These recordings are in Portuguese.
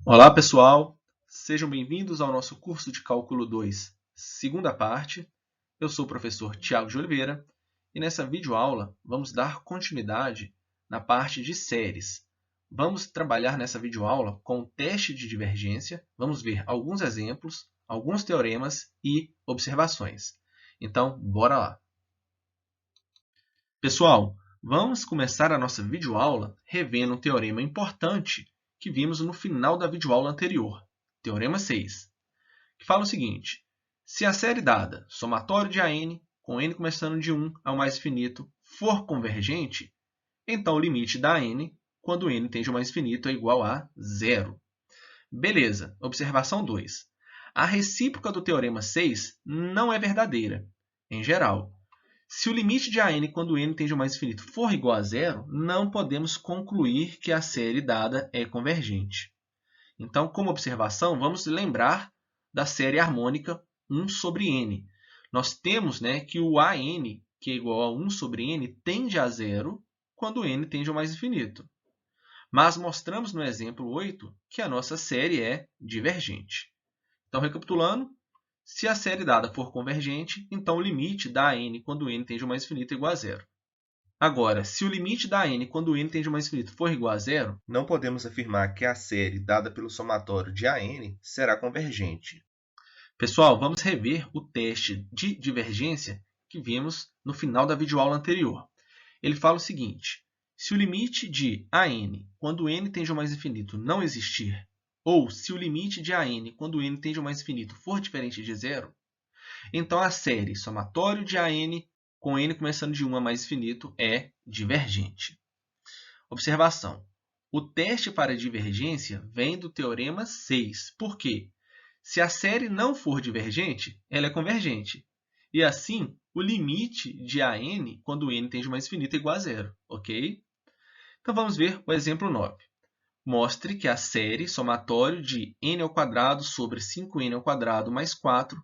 Olá, pessoal! Sejam bem-vindos ao nosso curso de Cálculo 2, segunda parte. Eu sou o professor Tiago de Oliveira e nessa videoaula vamos dar continuidade na parte de séries. Vamos trabalhar nessa videoaula com o teste de divergência, vamos ver alguns exemplos, alguns teoremas e observações. Então, bora lá! Pessoal, vamos começar a nossa videoaula revendo um teorema importante que vimos no final da videoaula anterior, Teorema 6, que fala o seguinte: se a série dada, somatório de AN, com n começando de 1 ao mais infinito, for convergente, então o limite da AN, quando n tende ao mais infinito, é igual a zero. Beleza, observação 2. A recíproca do Teorema 6 não é verdadeira, em geral. Se o limite de AN quando n tende ao mais infinito for igual a zero, não podemos concluir que a série dada é convergente. Então, como observação, vamos lembrar da série harmônica 1 sobre n. Nós temos que o AN, que é igual a 1 sobre n, tende a zero quando n tende ao mais infinito. Mas mostramos no exemplo 8 que a nossa série é divergente. Então, recapitulando, se a série dada for convergente, então o limite da AN quando n tende ao mais infinito é igual a zero. Agora, se o limite da AN quando n tende ao mais infinito for igual a zero, não podemos afirmar que a série dada pelo somatório de AN será convergente. Pessoal, vamos rever o teste de divergência que vimos no final da videoaula anterior. Ele fala o seguinte: se o limite de AN quando n tende ao mais infinito não existir, ou se o limite de AN quando n tende ao mais infinito for diferente de zero, então a série somatório de AN com n começando de 1 a mais infinito é divergente. Observação: o teste para divergência vem do Teorema 6. Por quê? Se a série não for divergente, ela é convergente. E assim, o limite de AN quando n tende ao mais infinito é igual a zero. Ok? Então vamos ver o exemplo 9. Mostre que a série somatório de n ao quadrado sobre 5n ao quadrado mais 4,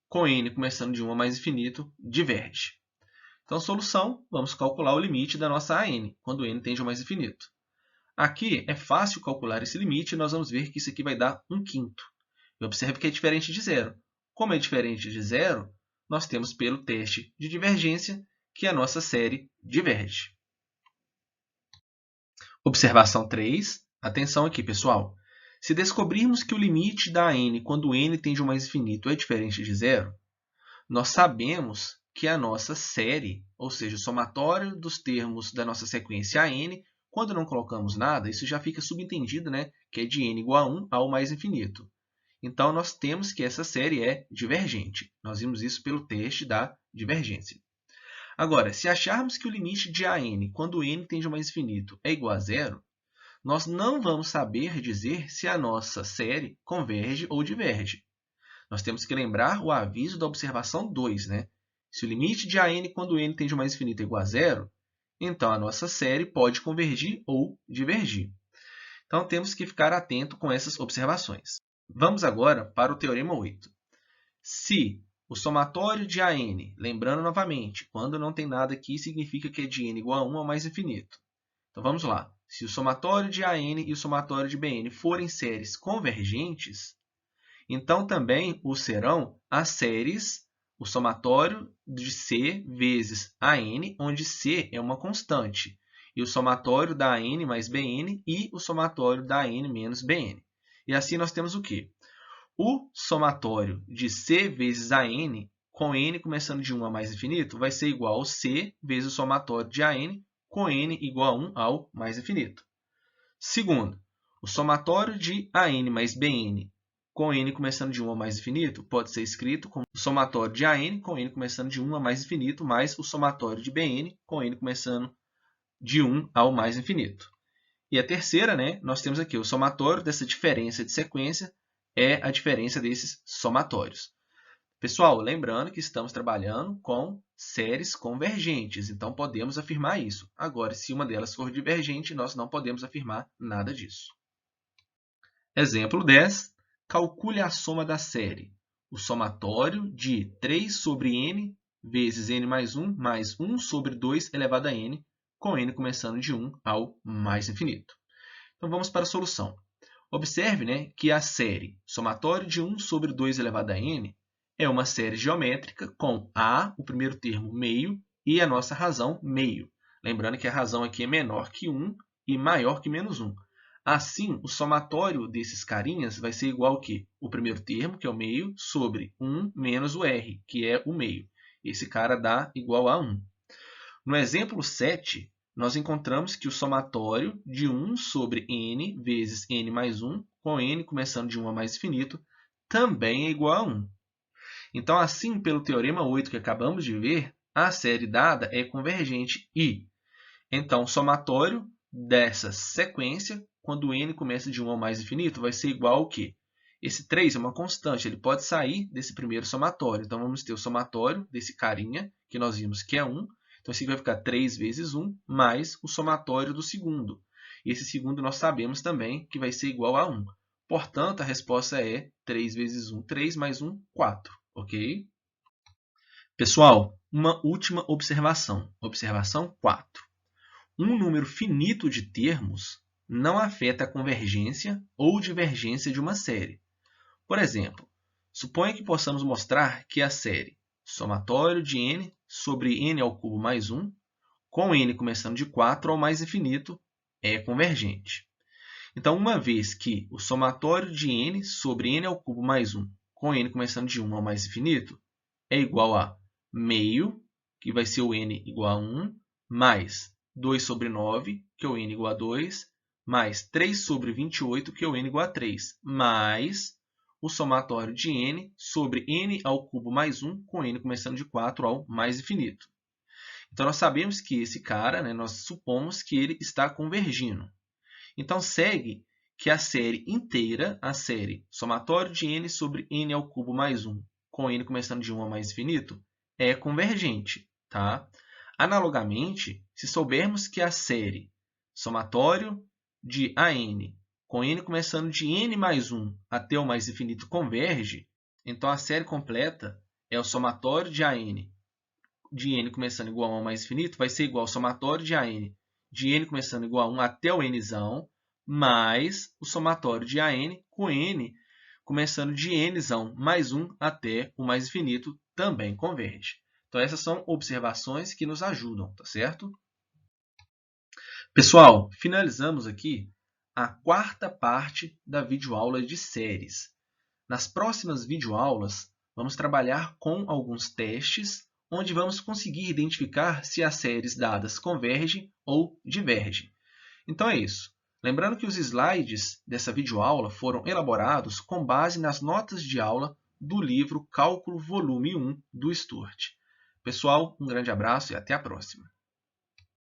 com n começando de 1 a mais infinito, diverge. Então, solução, vamos calcular o limite da nossa AN, quando n tende ao mais infinito. Aqui é fácil calcular esse limite e nós vamos ver que isso aqui vai dar 1/5. E observe que é diferente de zero. Como é diferente de zero, nós temos pelo teste de divergência que a nossa série diverge. Observação 3. Atenção aqui, pessoal. Se descobrirmos que o limite da AN quando n tende ao mais infinito é diferente de zero, nós sabemos que a nossa série, ou seja, o somatório dos termos da nossa sequência AN, quando não colocamos nada, isso já fica subentendido, que é de n igual a 1 ao mais infinito. Então, nós temos que essa série é divergente. Nós vimos isso pelo teste da divergência. Agora, se acharmos que o limite de AN, quando n tende ao mais infinito, é igual a zero, nós não vamos saber dizer se a nossa série converge ou diverge. Nós temos que lembrar o aviso da observação 2. Se o limite de AN quando n tende ao mais infinito é igual a zero, então a nossa série pode convergir ou divergir. Então, temos que ficar atento com essas observações. Vamos agora para o Teorema 8. Se o somatório de AN, lembrando novamente, quando não tem nada aqui, significa que é de n igual a 1 ao mais infinito. Então, vamos lá. Se o somatório de AN e o somatório de BN forem séries convergentes, então também o serão as séries, o somatório de C vezes AN, onde C é uma constante, e o somatório da AN mais BN e o somatório da AN menos BN. E assim nós temos o quê? O somatório de C vezes AN, com n começando de 1 a mais infinito, vai ser igual ao C vezes o somatório de AN, com n igual a 1 ao mais infinito. Segundo, o somatório de AN mais BN, com n começando de 1 a mais infinito, pode ser escrito como o somatório de AN com n começando de 1 a mais infinito, mais o somatório de BN com n começando de 1 ao mais infinito. E a terceira, nós temos aqui o somatório dessa diferença de sequência é a diferença desses somatórios. Pessoal, lembrando que estamos trabalhando com séries convergentes, então podemos afirmar isso. Agora, se uma delas for divergente, nós não podemos afirmar nada disso. Exemplo 10. Calcule a soma da série. O somatório de 3 sobre n vezes n mais 1 sobre 2 elevado a n, com n começando de 1 ao mais infinito. Então, vamos para a solução. Observe, né, que a série somatório de 1 sobre 2 elevado a n é uma série geométrica com a, o primeiro termo, meio, e a nossa razão, meio. Lembrando que a razão aqui é menor que 1 e maior que menos 1. Assim, o somatório desses carinhas vai ser igual ao quê? O primeiro termo, que é o meio, sobre 1 menos o r, que é o meio. Esse cara dá igual a 1. No exemplo 7, nós encontramos que o somatório de 1 sobre n vezes n mais 1, com n começando de 1 a mais infinito, também é igual a 1. Então, assim, pelo teorema 8 que acabamos de ver, a série dada é convergente e, então, o somatório dessa sequência, quando n começa de 1 ao mais infinito, vai ser igual ao quê? Esse 3 é uma constante, ele pode sair desse primeiro somatório. Então, vamos ter o somatório desse carinha, que nós vimos que é 1. Então, isso aqui vai ficar 3 vezes 1, mais o somatório do segundo. E esse segundo nós sabemos também que vai ser igual a 1. Portanto, a resposta é 3 vezes 1, 3, mais 1, 4. Ok? Pessoal, uma última observação. Observação 4. Um número finito de termos não afeta a convergência ou divergência de uma série. Por exemplo, suponha que possamos mostrar que a série somatório de n sobre n ao cubo mais 1, com n começando de 4 ao mais infinito, é convergente. Então, uma vez que o somatório de n sobre n ao cubo mais 1, com n começando de 1 ao mais infinito, é igual a meio, que vai ser o n igual a 1, mais 2 sobre 9, que é o n igual a 2, mais 3 sobre 28, que é o n igual a 3, mais o somatório de n sobre n ao cubo mais 1, com n começando de 4 ao mais infinito. Então, nós sabemos que esse cara, né, nós supomos que ele está convergindo. Então, segue que a série inteira, a série somatório de n sobre n ao cubo mais 1, com n começando de 1 ao mais infinito, é convergente. Tá? Analogamente, se soubermos que a série somatório de an, com n começando de n mais 1 até o mais infinito, converge, então a série completa é o somatório de an de n começando igual a 1 ao mais infinito, vai ser igual ao somatório de an de n começando igual a 1 até o nzão, mais o somatório de an com n começando de nzão mais 1 até o mais infinito, também converge. Então, essas são observações que nos ajudam, tá certo? Pessoal, finalizamos aqui a quarta parte da videoaula de séries. Nas próximas videoaulas, vamos trabalhar com alguns testes, onde vamos conseguir identificar se as séries dadas convergem ou divergem. Então é isso. Lembrando que os slides dessa videoaula foram elaborados com base nas notas de aula do livro Cálculo Volume 1 do Sturt. Pessoal, um grande abraço e até a próxima.